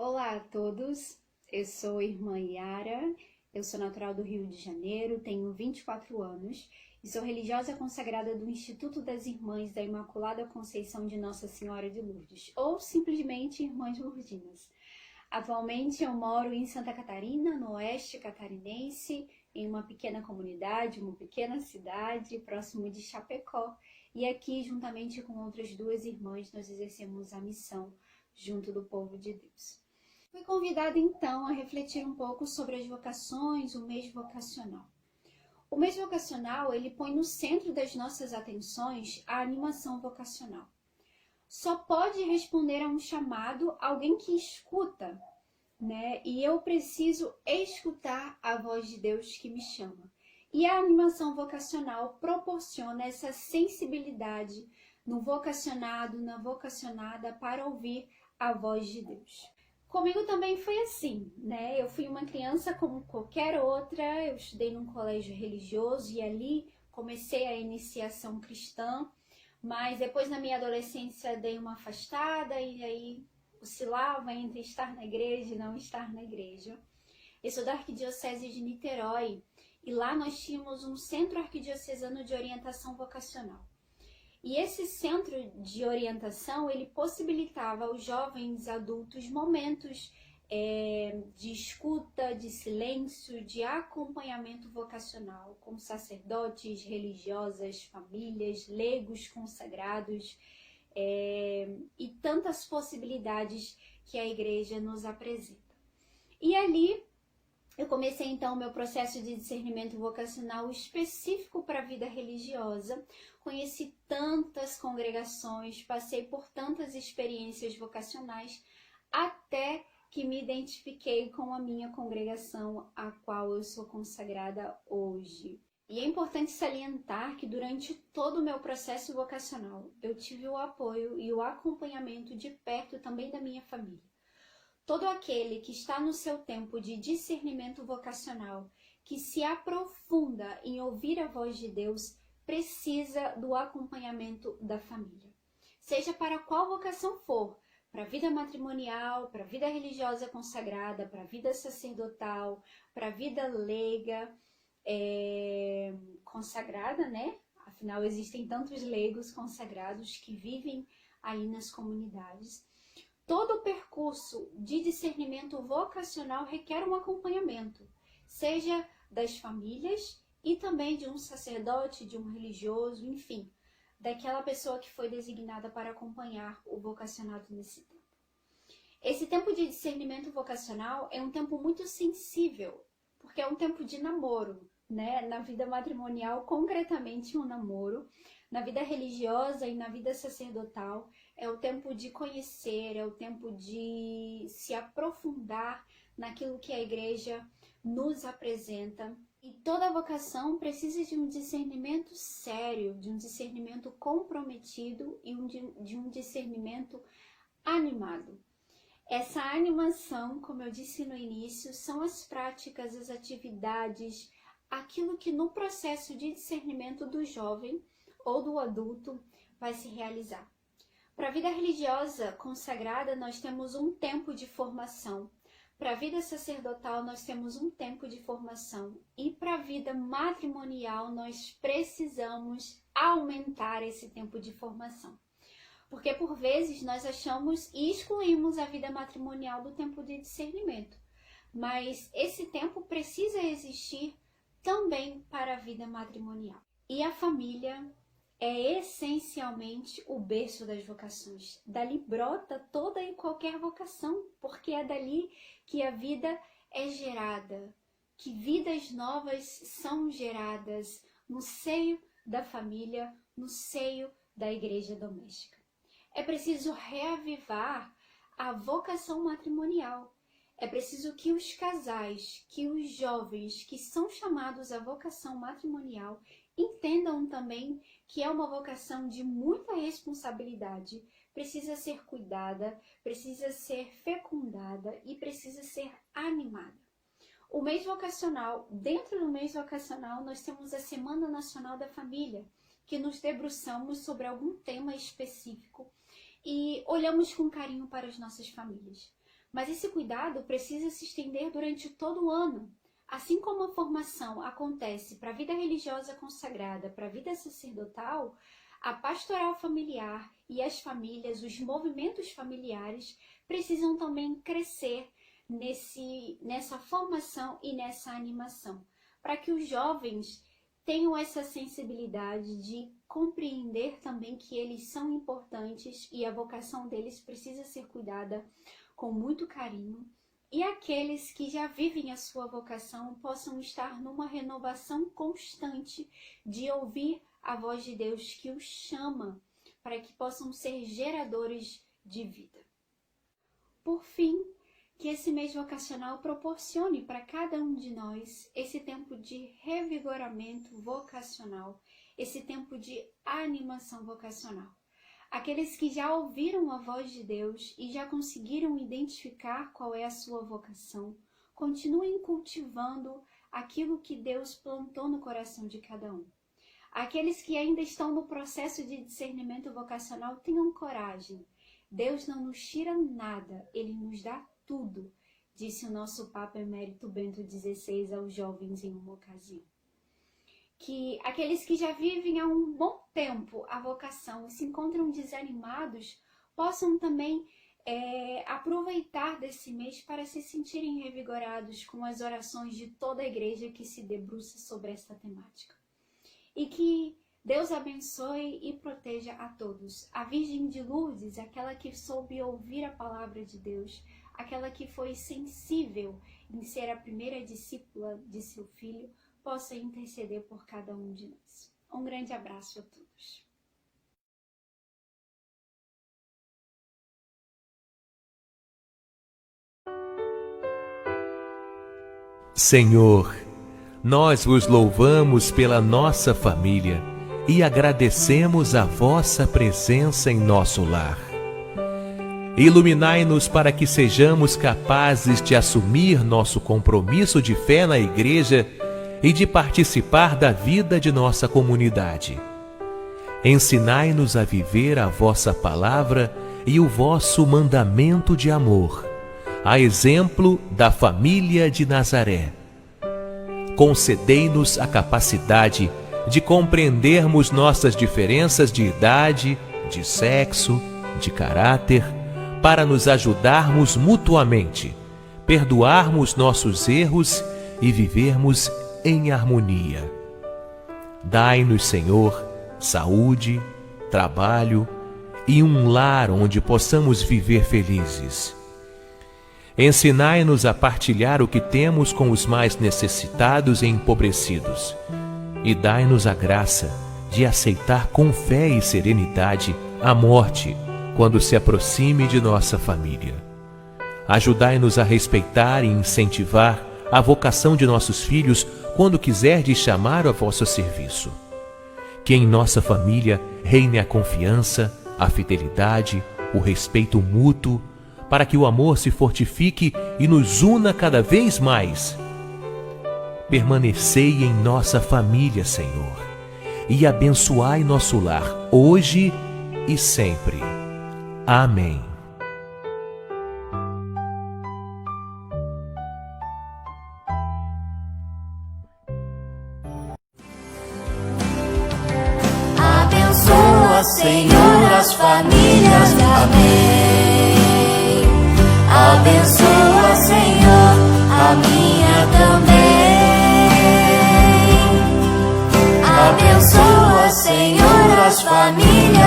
Olá a todos, eu sou a irmã Yara, eu sou natural do Rio de Janeiro, tenho 24 anos e sou religiosa consagrada do Instituto das Irmãs da Imaculada Conceição de Nossa Senhora de Lourdes, ou simplesmente Irmãs Lourdinas. Atualmente eu moro em Santa Catarina, no oeste catarinense, em uma pequena comunidade, uma pequena cidade, próximo de Chapecó. E aqui, juntamente com outras duas irmãs, nós exercemos a missão junto do povo de Deus. Fui convidada então a refletir um pouco sobre as vocações, o mês vocacional. O mês vocacional, ele põe no centro das nossas atenções a animação vocacional. Só pode responder a um chamado alguém que escuta, né? E eu preciso escutar a voz de Deus que me chama. E a animação vocacional proporciona essa sensibilidade no vocacionado, na vocacionada, para ouvir a voz de Deus. Comigo também foi assim, né? Eu fui uma criança como qualquer outra, eu estudei num colégio religioso e ali comecei a iniciação cristã, mas depois na minha adolescência dei uma afastada e aí oscilava entre estar na igreja e não estar na igreja. Eu sou da Arquidiocese de Niterói e lá nós tínhamos um centro arquidiocesano de orientação vocacional. E esse centro de orientação, ele possibilitava aos jovens adultos momentos de escuta, de silêncio, de acompanhamento vocacional, com sacerdotes, religiosas, famílias, leigos consagrados e tantas possibilidades que a igreja nos apresenta. E ali eu comecei então o meu processo de discernimento vocacional específico para a vida religiosa. Conheci tantas congregações, passei por tantas experiências vocacionais, até que me identifiquei com a minha congregação, a qual eu sou consagrada hoje. E é importante salientar que durante todo o meu processo vocacional, eu tive o apoio e o acompanhamento de perto também da minha família. Todo aquele que está no seu tempo de discernimento vocacional, que se aprofunda em ouvir a voz de Deus, precisa do acompanhamento da família. Seja para qual vocação for, para a vida matrimonial, para a vida religiosa consagrada, para a vida sacerdotal, para a vida leiga consagrada, né? Afinal, existem tantos leigos consagrados que vivem aí nas comunidades. Todo o percurso de discernimento vocacional requer um acompanhamento, seja das famílias e também de um sacerdote, de um religioso, enfim, daquela pessoa que foi designada para acompanhar o vocacionado nesse tempo. Esse tempo de discernimento vocacional é um tempo muito sensível, porque é um tempo de namoro, né? Na vida matrimonial, concretamente um namoro. Na vida religiosa e na vida sacerdotal, é o tempo de conhecer, é o tempo de se aprofundar naquilo que a igreja nos apresenta. E toda vocação precisa de um discernimento sério, de um discernimento comprometido e de um discernimento animado. Essa animação, como eu disse no início, são as práticas, as atividades, aquilo que no processo de discernimento do jovem ou do adulto vai se realizar. Para a vida religiosa consagrada, nós temos um tempo de formação. Para a vida sacerdotal, nós temos um tempo de formação. E para a vida matrimonial, nós precisamos aumentar esse tempo de formação. Porque por vezes nós achamos e excluímos a vida matrimonial do tempo de discernimento. Mas esse tempo precisa existir também para a vida matrimonial. E a família é essencialmente o berço das vocações. Dali brota toda e qualquer vocação, porque é dali que a vida é gerada, que vidas novas são geradas no seio da família, no seio da igreja doméstica. É preciso reavivar a vocação matrimonial. É preciso que os casais, que os jovens que são chamados à vocação matrimonial entendam também que é uma vocação de muita responsabilidade, precisa ser cuidada, precisa ser fecundada e precisa ser animada. O mês vocacional, dentro do mês vocacional, nós temos a Semana Nacional da Família, que nos debruçamos sobre algum tema específico e olhamos com carinho para as nossas famílias. Mas esse cuidado precisa se estender durante todo o ano. Assim como a formação acontece para a vida religiosa consagrada, para a vida sacerdotal, a pastoral familiar e as famílias, os movimentos familiares, precisam também crescer nessa formação e nessa animação, para que os jovens tenham essa sensibilidade de compreender também que eles são importantes e a vocação deles precisa ser cuidada com muito carinho, e aqueles que já vivem a sua vocação possam estar numa renovação constante de ouvir a voz de Deus que os chama, para que possam ser geradores de vida. Por fim, que esse mês vocacional proporcione para cada um de nós esse tempo de revigoramento vocacional, esse tempo de animação vocacional. Aqueles que já ouviram a voz de Deus e já conseguiram identificar qual é a sua vocação, continuem cultivando aquilo que Deus plantou no coração de cada um. Aqueles que ainda estão no processo de discernimento vocacional, tenham coragem. Deus não nos tira nada, Ele nos dá tudo, disse o nosso Papa Emérito Bento XVI aos jovens em uma ocasião. Que aqueles que já vivem há um bom tempo a vocação e se encontram desanimados, possam também aproveitar desse mês para se sentirem revigorados com as orações de toda a igreja que se debruça sobre esta temática. E que Deus abençoe e proteja a todos. A Virgem de Lourdes, aquela que soube ouvir a palavra de Deus, aquela que foi sensível em ser a primeira discípula de seu filho, possa interceder por cada um de nós. Um grande abraço a todos. Senhor, nós vos louvamos pela nossa família e agradecemos a vossa presença em nosso lar. Iluminai-nos para que sejamos capazes de assumir nosso compromisso de fé na Igreja e de participar da vida de nossa comunidade. Ensinai-nos a viver a vossa palavra e o vosso mandamento de amor, a exemplo da família de Nazaré. Concedei-nos a capacidade de compreendermos nossas diferenças de idade, de sexo, de caráter, para nos ajudarmos mutuamente, perdoarmos nossos erros e vivermos em harmonia. Dai-nos, Senhor, saúde, trabalho e um lar onde possamos viver felizes. Ensinai-nos a partilhar o que temos com os mais necessitados e empobrecidos, e dai-nos a graça de aceitar com fé e serenidade a morte quando se aproxime de nossa família. Ajudai-nos a respeitar e incentivar a vocação de nossos filhos quando quiserdes chamar a vosso serviço. Que em nossa família reine a confiança, a fidelidade, o respeito mútuo, para que o amor se fortifique e nos una cada vez mais. Permanecei em nossa família, Senhor, e abençoai nosso lar hoje e sempre. Amém. Abençoa, Senhor, as famílias. Amém. Abençoa, Senhor, a minha também. Abençoa, Senhor, as famílias.